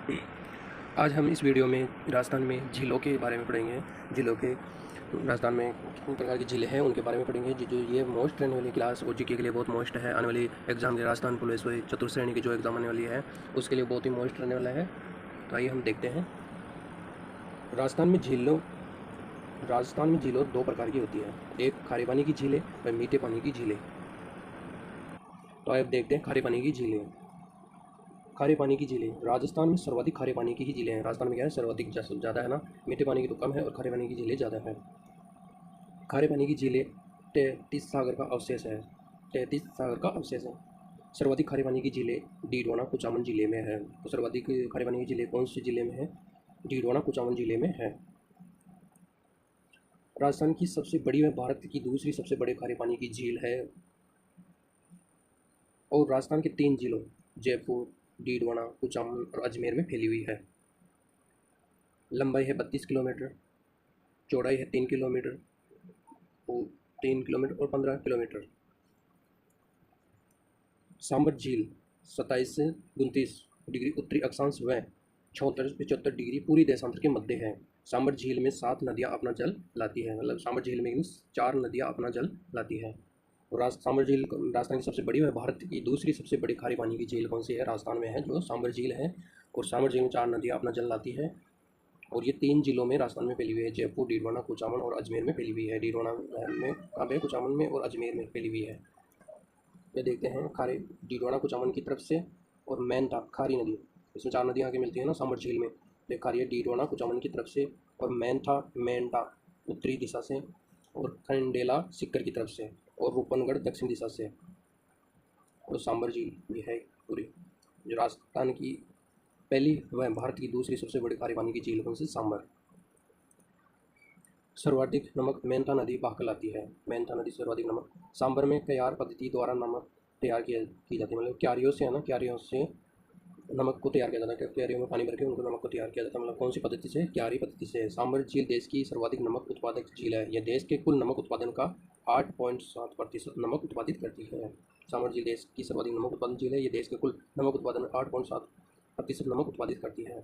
आज हम इस वीडियो में राजस्थान में झीलों के बारे में पढ़ेंगे। झीलों के राजस्थान में कितने प्रकार की झीलें हैं उनके बारे में पढ़ेंगे। जो ये मोस्ट रहने वाली क्लास और जीके के लिए बहुत मोस्ट है। आने वाली एग्जाम के राजस्थान पुलिस व चतुर्थ श्रेणी की जो एग्जाम आने वाली है उसके लिए बहुत ही मोस्ट रहने वाला है। तो आइए हम देखते हैं। राजस्थान में झीलों दो प्रकार की होती है, एक खारे पानी की झीलें और मीठे पानी की झीलें। तो आइए देखते हैं खारे पानी की झीलें। खारे पानी की झीलें राजस्थान में सर्वाधिक खारे पानी की ही झीलें हैं। राजस्थान में क्या है, सर्वाधिक ज़्यादा है ना, मीठे पानी की तो कम है और खारे पानी की झीलें ज़्यादा है। खारे पानी की झीलें 33 सागर का अवशेष है। 33 सागर का अवशेष है। सर्वाधिक खारे पानी की झीलें डीडवाना कुचामन जिले में है। तो सर्वाधिक खारे पानी की झीलें कौन सी जिले में है? डीडवाना कुचामन जिले में है। राजस्थान की सबसे बड़ी व भारत की दूसरी सबसे बड़ी खारे पानी की झील है और राजस्थान के 3 जिलों जयपुर, डीडवाना, कुचामन और अजमेर में फैली हुई है। लंबाई है 32 किलोमीटर, चौड़ाई है 3 किलोमीटर और 15 किलोमीटर। सांबर झील 27 से 29 डिग्री उत्तरी अक्षांश व 76 से 75 डिग्री पूरी देशांतर के मध्य है। सांबर झील में 7 नदियां अपना जल लाती है। मतलब सांबर झील में 4 नदियां अपना जल लाती है। और सांबर झील राजस्थान की सबसे बड़ी है। भारत की दूसरी सबसे बड़ी खारे पानी की झील कौन सी है? राजस्थान में है, जो सांबर झील है। और सांबर झील में 4 नदियां अपना जल लाती है और ये 3 जिलों में राजस्थान में फैली हुई है, जयपुर, डीडवाना, कुचामन और अजमेर में फैली हुई है। डीडवाना में कहाँ पे? कुचामन में और अजमेर में फैली हुई है। ये देखते हैं खारे डीडवाना कुचामन की तरफ से और मैनता खारी नदी, इसमें 4 नदियाँ आके मिलती है ना सांबर झील में। तो खारी है डीडवाना कुचामन की तरफ से और मैनता उत्तरी दिशा से और खंडेला सिक्कर की तरफ से और रूपनगढ़ दक्षिण दिशा से। और सांबर झील ये है पूरी जो राजस्थान की पहली व भारत की दूसरी सबसे बड़ी खारे पानी की झील कौन सी? सांबर। सर्वाधिक नमक मेंथा नदी बहकर लाती है। मेंथा नदी सर्वाधिक नमक। सांबर में क्यार पद्धति द्वारा नमक तैयार की जाती है। मतलब क्यारियों से है ना, क्यारियों से नमक को तैयार किया जाता है। क्यारियों में पानी भर के उनको नमक को तैयार किया जाता है। मतलब कौन सी पद्धति से? क्यारी पद्धति से। सांबर झील देश की सर्वाधिक नमक उत्पादक झील है। यह देश के कुल नमक उत्पादन का 8.7% नमक उत्पादित करती है। सांबर झील देश की सर्वाधिक नमक उत्पादन झील है। ये देश के कुल नमक उत्पादन 8.7% नमक उत्पादित करती है।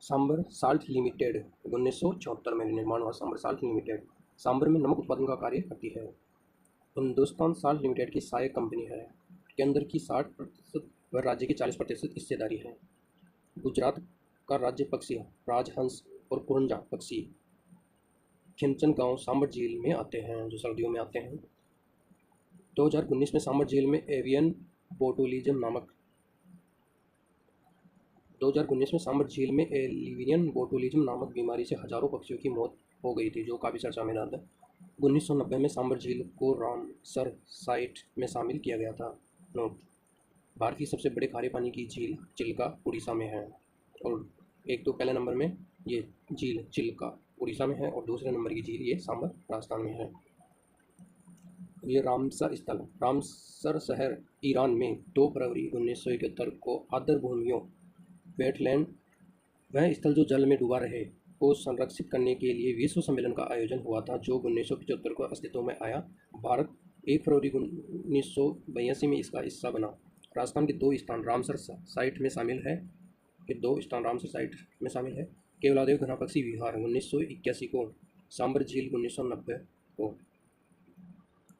सांबर साल्ट लिमिटेड 1974 में निर्माण हुआ। सांबर साल्ट लिमिटेड सांबर में नमक उत्पादन का कार्य करती है। हिंदुस्तान साल्ट लिमिटेड की सहायक कंपनी है। केंद्र की 60% व राज्य की 40% हिस्सेदारी है। गुजरात का राज्य पक्षी राजहंस और कुरंजा पक्षी खिंचन गांव सांबर झील में आते हैं, जो सर्दियों में आते हैं। 2019 में सांबर झील में एवियन बोटुलिज्म नामक 2019 में सांबर झील में एवियन बोटुलिज्म नामक बीमारी से हजारों पक्षियों की मौत हो गई थी, जो काफ़ी चर्चा में रहा था। 1990 में सांबर झील को रामसर साइट में शामिल किया गया था। नोट: भारत की सबसे बड़े खारे पानी की झील चिल्का उड़ीसा में है। और एक तो पहले नंबर में ये झील चिल्का उड़ीसा में है और दूसरे नंबर की झील ये सांबर राजस्थान में है। ये रामसर स्थल रामसर शहर ईरान में 2 फरवरी 1971 को आर्द्र भूमियों वेटलैंड वह स्थल जो जल में डूबा रहे को संरक्षित करने के लिए विश्व सम्मेलन का आयोजन हुआ था, जो 1975 को अस्तित्व में आया। भारत 1 फरवरी 1982 में इसका हिस्सा बना। राजस्थान के 2 स्थान रामसर साइट में शामिल है। केवलादेव घना पक्षी विहार 1981 को, सांबर झील 1990 को।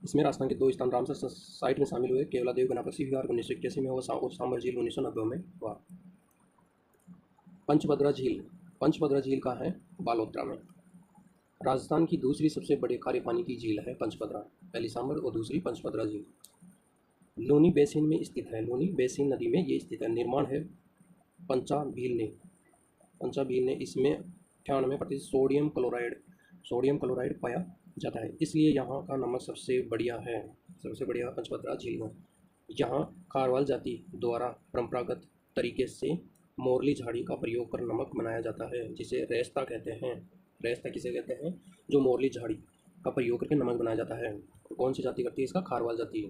इसमें राजस्थान के 2 स्थान रामसर साइट में शामिल हुए। केवलादेव घना पक्षी विहार 1981 में हुआ और सांबर झील 1990 में हुआ। पंचभद्रा झील का है बालोतरा में। राजस्थान की दूसरी सबसे बड़ी खारे पानी की झील है पंचभद्रा। पहली सांबर और दूसरी पंचभद्रा झील लूनी बेसिन में स्थित है। लूनी बेसिन नदी में ये स्थित है। निर्माण है पंचाभील ने। इसमें 98% सोडियम क्लोराइड पाया जाता है, इसलिए यहाँ का नमक सबसे बढ़िया पंचभद्रा झील में। यहाँ खारवाल जाति द्वारा परंपरागत तरीके से मोरली झाड़ी का प्रयोग कर नमक बनाया जाता है, जिसे रेस्ता कहते हैं। रेस्ता किसे कहते हैं? जो मोरली झाड़ी का प्रयोग करके नमक बनाया जाता है। कौन सी जाति करती है इसका? खारवाल जाति।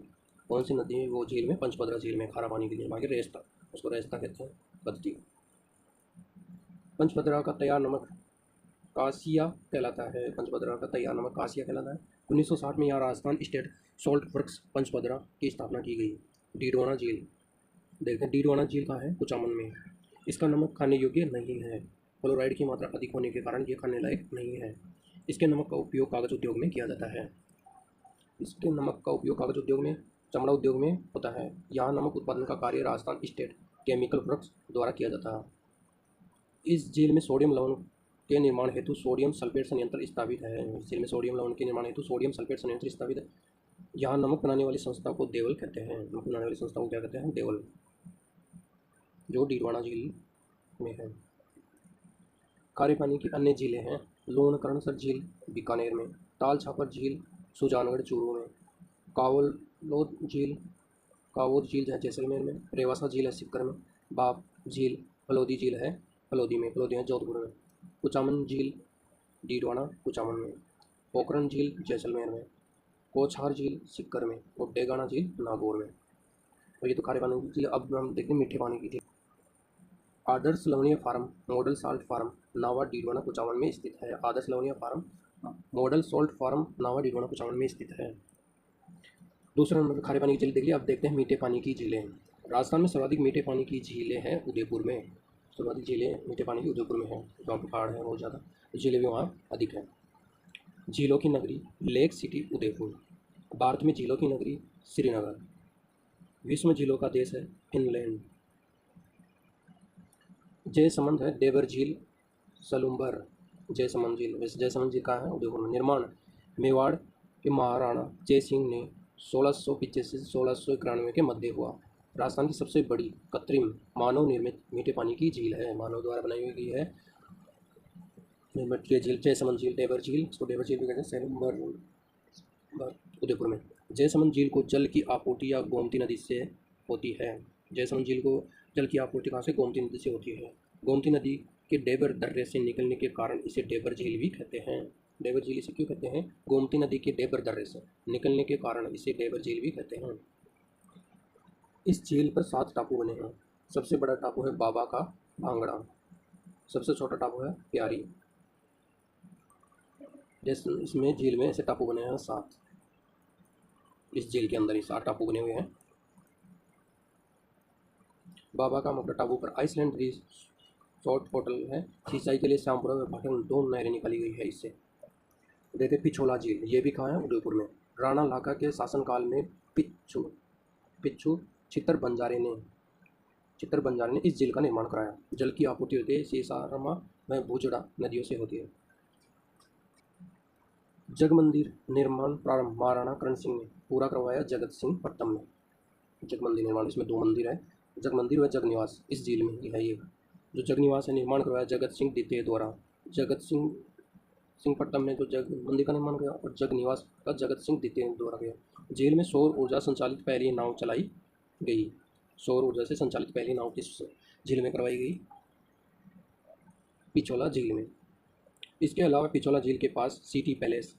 कौन सी नदी है वो झील में? पंचभद्रा झील में खारा पानी की झील में रेस्ता, उसको रेस्ता कहते हैं पद्धति। पंचभद्रा का तैयार नमक कासिया कहलाता है। 1960 में यहाँ Rajasthan state salt works Pachbhadra की स्थापना की गई। डीडवाना झील देखते हैं। डीडवाना झील कहाँ है? कुचामन में। इसका नमक खाने योग्य नहीं है। फ्लोराइड की मात्रा अधिक होने के कारण ये खाने लायक नहीं है। इसके नमक का उपयोग कागज़ उद्योग में किया जाता है। इसके नमक का उपयोग कागज़ उद्योग में, चमड़ा उद्योग में होता है। यहाँ नमक उत्पादन का कार्य राजस्थान स्टेट केमिकल वर्क्स द्वारा किया जाता है। इस झील में सोडियम लवण के निर्माण हेतु सोडियम सल्फेट संयंत्र स्थापित है। इस झील में सोडियम लवण के निर्माण हेतु सोडियम सल्फेट संयंत्र स्थापित है। यहाँ नमक बनाने वाली संस्था को देवल कहते हैं। नमक बनाने वाली संस्था को क्या कहते हैं? देवल, जो डीडवाना झील में है। खारे पानी की अन्य झीलें हैं लूणकरणसर झील बीकानेर में, ताल छापर झील सुजानगढ़ चूरू में, कावलोद झील कावोद झील है जैसलमेर में, रेवासा झील है सीकर में, बाप झील फलोदी झील है फलोदी है जोधपुर में, कुचामन झील डीडवाना कुचामन में, पोखरण झील जैसलमेर में, कोछार झील सीकर में और डेगाना झील नागौर में। और ये तो खारे पानी की झील। अब हम देखते हैं मीठे पानी की झील। आदर्श लवणीय फार्म मॉडल साल्ट फार्म नावा डीडवाना कुचामन में स्थित है। आदर्श लवणीय फार्म मॉडल सॉल्ट फार्म नावा डीडवाना कुचामन में स्थित है। दूसरा नंबर खारे पानी की झील देख लिया। अब देखते हैं मीठे पानी की झीलें। राजस्थान में सर्वाधिक मीठे पानी की झीलें हैं उदयपुर में। सर्वाधिक झीलें मीठे पानी की उदयपुर में हैं, जहाँ पे पहाड़ है बहुत ज़्यादा, झीलें भी वहाँ अधिक हैं। झीलों की नगरी लेक सिटी उदयपुर। भारत में झीलों की नगरी श्रीनगर। विश्व में झीलों का देश है फिनलैंड। जयसमंद है देवर झील सलुम्बर। जयसमंद झील, वैसे जयसमंद झील कहाँ है? उदयपुर में। निर्माण मेवाड़ के महाराणा जय सिंह ने 1685 से 1691 के मध्य हुआ। राजस्थान की सबसे बड़ी कृत्रिम मानव निर्मित मीठे पानी की झील है, मानव द्वारा बनाई हुई गई है निर्मित ये झील जयसमंद झील। देवर झील, इसको देवर झील भी कहते हैं, सैलुम्बर उदयपुर में। जयसमंद झील को जल की आपूर्ति या गोमती नदी से होती है। जयसमंद झील को जल की आपूर्ति कहाँ से? गोमती नदी से होती है। गोमती नदी के डेबर दर्रे से निकलने के कारण इसे डेबर झील भी कहते हैं। डेबर झील इसे क्यों कहते हैं? गोमती नदी के डेबर दर्रे से निकलने के कारण इसे डेबर झील भी कहते हैं। इस झील पर 7 टापू बने हैं। सबसे बड़ा टापू है बाबा का भांगड़ा, सबसे छोटा टापू है प्यारी। जैसे इसमें झील में ऐसे टापू बने हैं 7। इस झील के अंदर ही 7 टापू बने हुए हैं। बाबा का मकड़ा टापू पर आइसलैंड रिसोर्ट होटल है। सिंचाई के लिए श्यामपुरा व भाटन 2 नहरें निकाली गई है इससे। देखते पिछोला झील, ये भी कहाँ है? उदयपुर में। राणा लाखा के शासनकाल में पिच्छू चित्तर बंजारे ने इस झील का निर्माण कराया। जल की आपूर्ति होती है सीसारमा व भुजड़ा नदियों से होती है। जग मंदिर निर्माण प्रारंभ महाराणा करण सिंह ने पूरा करवाया जगत सिंह पट्टम में। जग मंदिर निर्माण, इसमें 2 मंदिर है, जग मंदिर व जग निवास, इस झील में ही है। ये जो जग निवास है निर्माण करवाया जगत सिंह द्वितीय द्वारा। जगत सिंह पट्टम में जो जग मंदिर का निर्माण किया और जग निवास का जगत सिंह द्वितीय द्वारा किया। झील में सौर ऊर्जा संचालित पहली नाव चलाई गई। सौर ऊर्जा से संचालित पहली नाव किस झील में करवाई गई? पिछोला झील में। इसके अलावा पिछोला झील के पास सिटी पैलेस,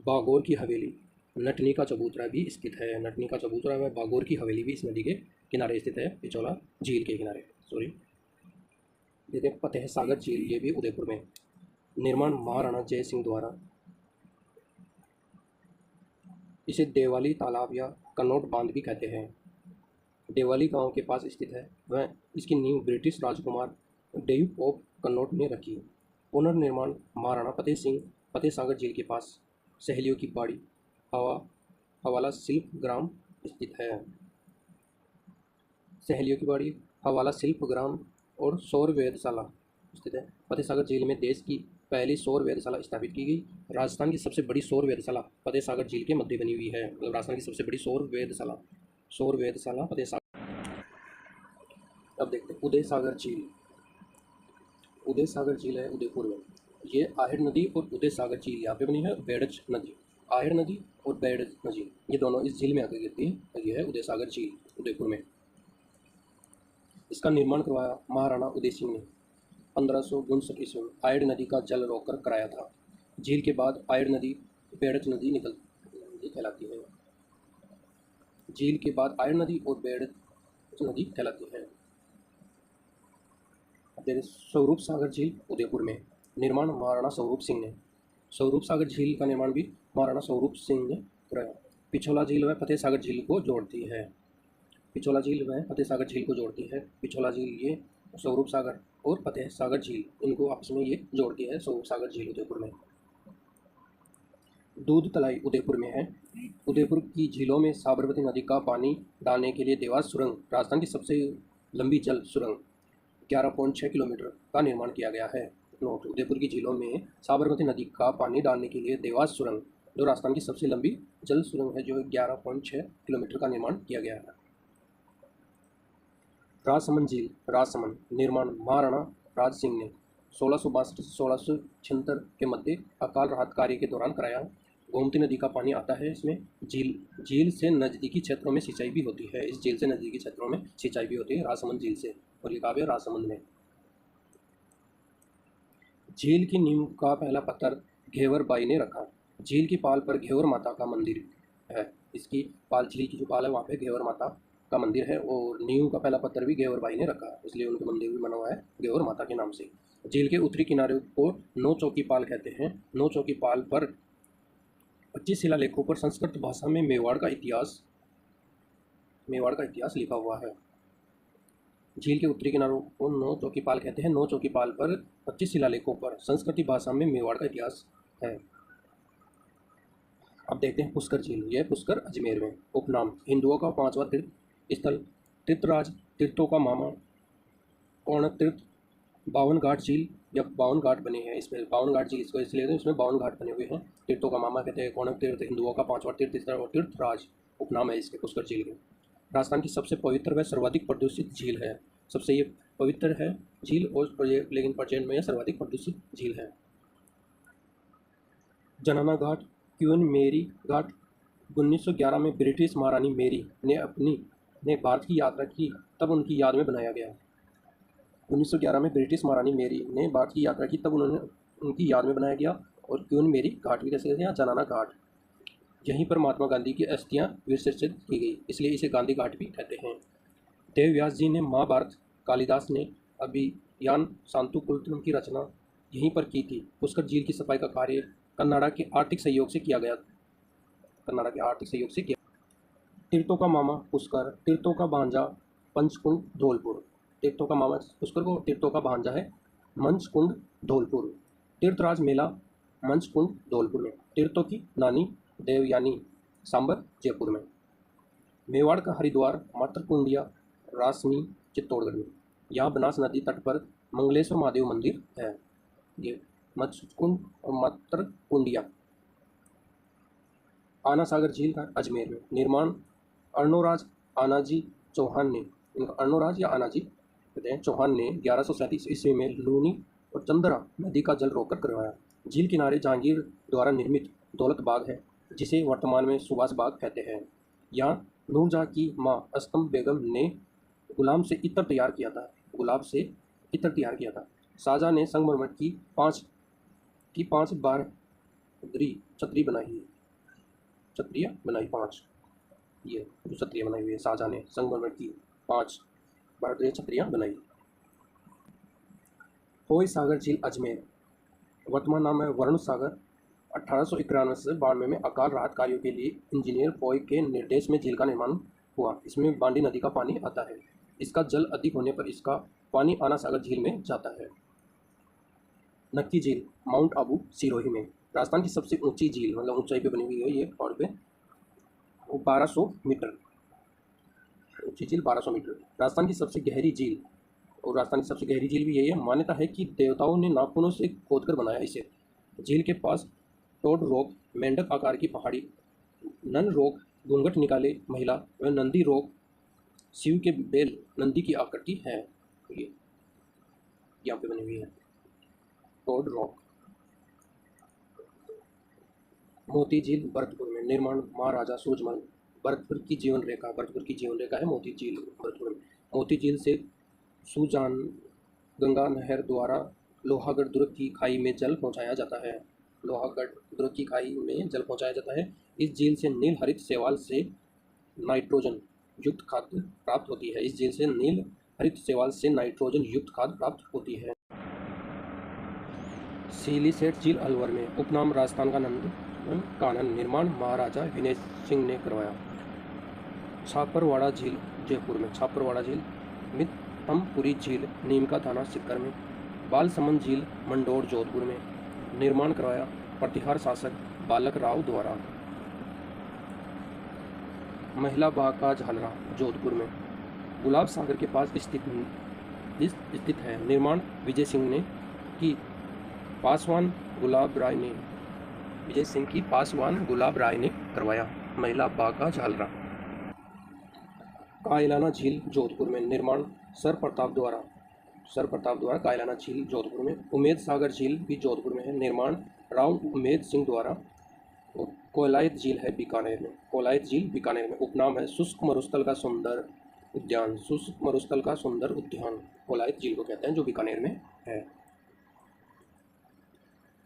बागौर की हवेली, नटनी का चबूतरा भी स्थित है। नटनी का चबूतरा व बागौर की हवेली भी इस नदी के किनारे स्थित है, पिछोला झील के किनारे। देखते हैं फतेह सागर झील, ये भी उदयपुर में। निर्माण महाराणा जय सिंह द्वारा। इसे देवाली तालाब या कन्नौट बांध भी कहते हैं। देवाली गांव के पास स्थित है। वह इसकी नींव ब्रिटिश राजकुमार ड्यूक ऑफ कन्नौट ने रखी। पुनर्निर्माण महाराणा फतेह सागर झील के पास सहेलियों की बाड़ी हवाला शिल्प ग्राम स्थित है। सहेलियों की बाड़ी, हवाला शिल्प ग्राम और सौर वेधशाला स्थित है। फतेह सागर झील में देश की पहली सौर वेधशाला स्थापित की गई। राजस्थान की सबसे बड़ी सौर वेधशाला फतेह सागर झील के मध्य बनी हुई है। मतलब राजस्थान की सबसे बड़ी सौर वेधशाला फतेह सागर। अब देखते हैं उदय सागर झील। उदय सागर झील है उदयपुर में। ये आहेर नदी और उदय सागर झील यहाँ पे बनी है। बेड़ज नदी, आहेर नदी और बेड़ज नदी, ये दोनों इस झील में आकर गिरती है। ये है उदय सागर झील उदयपुर में। इसका निर्माण करवाया महाराणा उदय सिंह ने 1559 ईस्वी में आयड़ नदी का जल रोककर कराया था। झील के बाद आयड़ नदी बेड़ज नदी निकलती कहलाती है। झील के बाद आयड़ नदी और बेड़ज नदी कहलाती है। स्वरूप सागर झील उदयपुर में। निर्माण महाराणा स्वरूप सिंह ने। स्वरूप सागर झील का निर्माण भी महाराणा स्वरूप सिंह ने कराया। पिछोला झील व फतेह सागर झील को जोड़ती है। पिछोला झील व फतेह सागर झील को जोड़ती है। पिछोला झील ये स्वरूप सागर और फतेह सागर झील, इनको आपस में ये जोड़ती है स्वरूप सागर झील उदयपुर में। दूध तलाई उदयपुर में है। उदयपुर की झीलों में साबरमती नदी का पानी डालने के लिए देवास सुरंग, राजस्थान की सबसे लंबी जल सुरंग 11.6 किलोमीटर का निर्माण किया गया है। नोट, उदयपुर की झीलों में साबरमती नदी का पानी डालने के लिए देवास सुरंग, जो राजस्थान की सबसे लंबी जल सुरंग है, जो 11.6 किलोमीटर का निर्माण किया गया है। राजसमंद झील, राजसमंद, निर्माण महाराणा राज सिंह ने 1662 से 1676 के मध्य अकाल राहत कार्य के दौरान कराया। गोमती नदी का पानी आता है इसमें। झील से नज़दीकी क्षेत्रों में सिंचाई भी होती है। इस झील से नज़दीकी क्षेत्रों में सिंचाई भी होती है राजसमंद झील से, और ये काव्य राजसमंद में। झील की नींव का पहला पत्थर घेवर बाई ने रखा। झील की पाल पर घेवर माता का मंदिर है। इसकी पाल, झील की जो पाल है वहाँ पे घेवर माता का मंदिर है, और नींव का पहला पत्थर भी घेवर बाई ने रखा, इसलिए उनका मंदिर भी बना हुआ है घेवर माता के नाम से। झील के उत्तरी किनारे को नौ चौकी पाल कहते हैं। नौ चौकी पाल पर 25 शिलालेखों पर संस्कृत भाषा में मेवाड़ का इतिहास लिखा हुआ है। झील के उत्तरी किनारों को नौ चौकी पाल कहते हैं। नौ चौकी पाल पर 25 शिलालेखों पर संस्कृत भाषा में मेवाड़ का इतिहास है। अब देखते हैं पुष्कर झील। यह पुष्कर अजमेर में। उपनाम, हिंदुओं का 5वां तीर्थ स्थल, तीर्थराज, तीर्थों का मामा, कौणक तीर्थ, 52 घाट झील, या 52 घाट बने हैं इसमें। 52 घाट झील इसको इसलिए इसमें 52 घाट बने हुए हैं। तीर्थों का मामा कहते हैं, कौणक तीर्थ हिंदुओं का 5वां तीर्थ स्थल, और तीर्थराज उपनाम है इसके पुष्कर झील के। राजस्थान की सबसे पवित्र व सर्वाधिक प्रदूषित झील है। सबसे ये पवित्र है झील, और लेकिन प्रेजेंट में यह सर्वाधिक प्रदूषित झील है। जनाना घाट, क्वीन मेरी घाट। 1911 में ब्रिटिश महारानी मेरी ने भारत की यात्रा की, तब उनकी याद में बनाया गया। 1911 में ब्रिटिश महारानी मेरी ने भारत की यात्रा की, तब उनकी याद में बनाया गया। और क्वीन मेरी घाट भी कैसे या जनाना घाट। यहीं पर महात्मा गांधी की अस्थियां विसर्जित की गई, इसलिए इसे गांधी घाट भी कहते हैं। देव व्यास जी ने महाभारत, कालिदास ने अभियान शांतुकुल की रचना यहीं पर की थी। पुष्कर झील की सफाई का कार्य कन्नाडा के आर्थिक सहयोग से किया। तीर्थों का मामा पुष्कर, तीर्थों का भांजा पंचकुंड धौलपुर। तीर्थों का मामा पुष्कर को, तीर्थों का भांजा है मंचकुंड धौलपुर। तीर्थराज मेला मंचकुंड धौलपुर में। तीर्थों की नानी देवयानी सांबर जयपुर में। मेवाड़ का हरिद्वार मातृकुंडिया रासमी चित्तौड़गढ़ में। यहाँ बनास नदी तट पर मंगलेश्वर महादेव मंदिर है। ये मत्स्यकुंड और मातृकुंडिया। आना सागर झील का अजमेर में। निर्माण अर्णोराज आनाजी चौहान ने, इनका अर्णोराज या आनाजी कहते हैं, चौहान ने 1137 ईस्वी में लूनी और चंद्रा नदी का जल रोककर करवाया। झील किनारे जहांगीर द्वारा निर्मित दौलत बाग है, जिसे वर्तमान में सुभाष बाग कहते हैं। यहाँ नूरजहाँ की माँ अस्तम बेगम ने गुलाब से इत्र तैयार किया था। शाहजहाँ ने संगमरमर की पाँच बारदरी छतरी बनाई। छतरियाँ बनाई 5। ये जो छतरियाँ बनाई हुई है, शाहजहाँ ने संगमरमर की 5 बारदरी छतरियाँ बनाई। होय सागर झील अजमेर, वर्तमान नाम है वरुण सागर। 1891 से 92 में अकाल राहत कार्यों के लिए इंजीनियर पॉय के निर्देश में झील का निर्माण हुआ। इसमें बांडी नदी का पानी आता है। इसका जल अधिक होने पर इसका पानी आना सागर झील में जाता है। नक्की झील माउंट आबू सिरोही में। राजस्थान की सबसे ऊंची झील, मतलब ऊंचाई पे बनी हुई है ये पहाड़ पे, 1200 मीटर ऊंची झील, 1200 मीटर। राजस्थान की सबसे गहरी झील, और राजस्थान की सबसे गहरी झील भी यही है। मान्यता है कि देवताओं ने नाखूनों से खोदकर बनाया इसे। झील के पास टोड रोग, मेंढक आकार की पहाड़ी, नन रोग, घूंघट निकाले महिला, व नंदी रोग, शिव के बेल, नंदी की आकृति है। ये यहाँ पे बनी हुई है टोड रॉक। मोती झील भरतपुर में। निर्माण महाराजा सूरजमल। भरतपुर की जीवन रेखा है मोती झील भरतपुर में। मोती झील से सुजान गंगा नहर द्वारा लोहागढ़ दुर्ग की खाई में जल पहुंचाया जाता है। इस झील से नील हरित शैवाल से नाइट्रोजन युक्त खाद प्राप्त होती है। सीलीसेट झील अलवर में। उपनाम राजस्थान का नंद कानन। निर्माण महाराजा विनय सिंह ने करवाया। छापरवाड़ा झील जयपुर में। छापरवाड़ा झील तमपुरी झील नीमका थाना सीकर में। बालसमंद झील मंडोर जोधपुर में। निर्माण करवाया प्रतिहार शासक बालक राव द्वारा। महिला बाग का झालरा जोधपुर में। गुलाब सागर के पास स्थित है। निर्माण विजय सिंह ने की। पासवान गुलाब राय ने करवाया। महिला बाग का झालरा। कायलाना झील जोधपुर में। निर्माण सर प्रताप द्वारा कायलाना झील जोधपुर में। उमेद सागर झील भी जोधपुर में है। निर्माण राव उमेद सिंह द्वारा। कोलायत झील है बीकानेर में। उपनाम है शुष्क मरुस्थल का सुंदर उद्यान। कोलायत झील को कहते हैं, जो बीकानेर में है।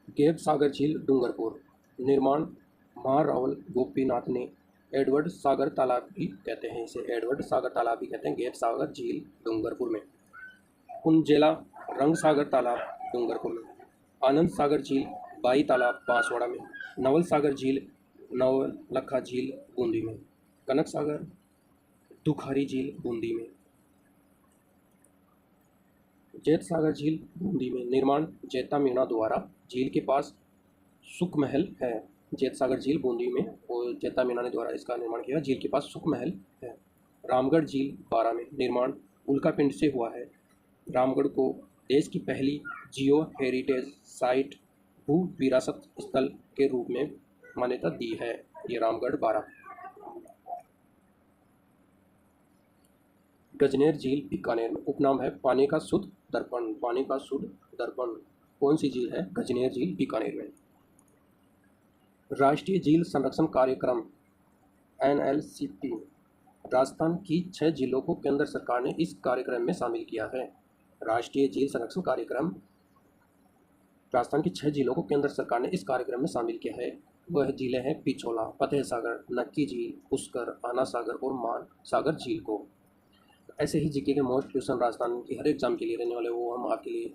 गेब सागर झील डूंगरपुर। निर्माण महारावल गोपीनाथ ने। एडवर्ड सागर तालाब भी कहते हैं गेब सागर झील डूंगरपुर में। कुंजेला रंग सागर तालाब डूंगरपुर में। आनंद सागर झील बाई तालाब बांसवाड़ा में। नवल सागर झील नवलखा झील बूंदी में। कनक सागर दुखारी झील बूंदी में। जैत सागर झील बूंदी में। निर्माण जैता मीणा द्वारा। झील के पास सुख महल है। जैत सागर झील बूंदी में और जैता मीणा ने द्वारा इसका निर्माण किया। झील के पास सुख महल है। रामगढ़ झील बारा में। निर्माण उल्कापिंड से हुआ है। रामगढ़ को देश की पहली जियो हेरिटेज साइट भू विरासत स्थल के रूप में मान्यता दी है। ये रामगढ़ बारा। गजनेर झील बीकानेर में। उपनाम है पानी का शुद्ध दर्पण। कौन सी झील है? गजनेर झील बीकानेर में। राष्ट्रीय झील संरक्षण कार्यक्रम NLCP। राजस्थान की 6 झीलों को केंद्र सरकार ने इस कार्यक्रम में शामिल किया है। राष्ट्रीय झील संरक्षण कार्यक्रम। राजस्थान की 6 झीलों को केंद्र सरकार ने इस कार्यक्रम में शामिल किया है। वह झीलें हैं पिछोला, फतेह सागर, नक्की झील, पुष्कर, आना सागर और मान सागर झील को। ऐसे ही जीके के मोस्ट क्वेश्चन राजस्थान की हर एग्जाम के लिए रहने वाले वो हम आपके लिए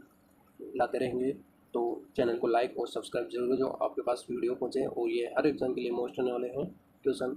लाते रहेंगे। तो चैनल को लाइक और सब्सक्राइब जरूर जो आपके पास वीडियो पहुंचे, और ये हर एग्जाम के लिए मोस्ट रहने वाले हैं क्वेश्चन।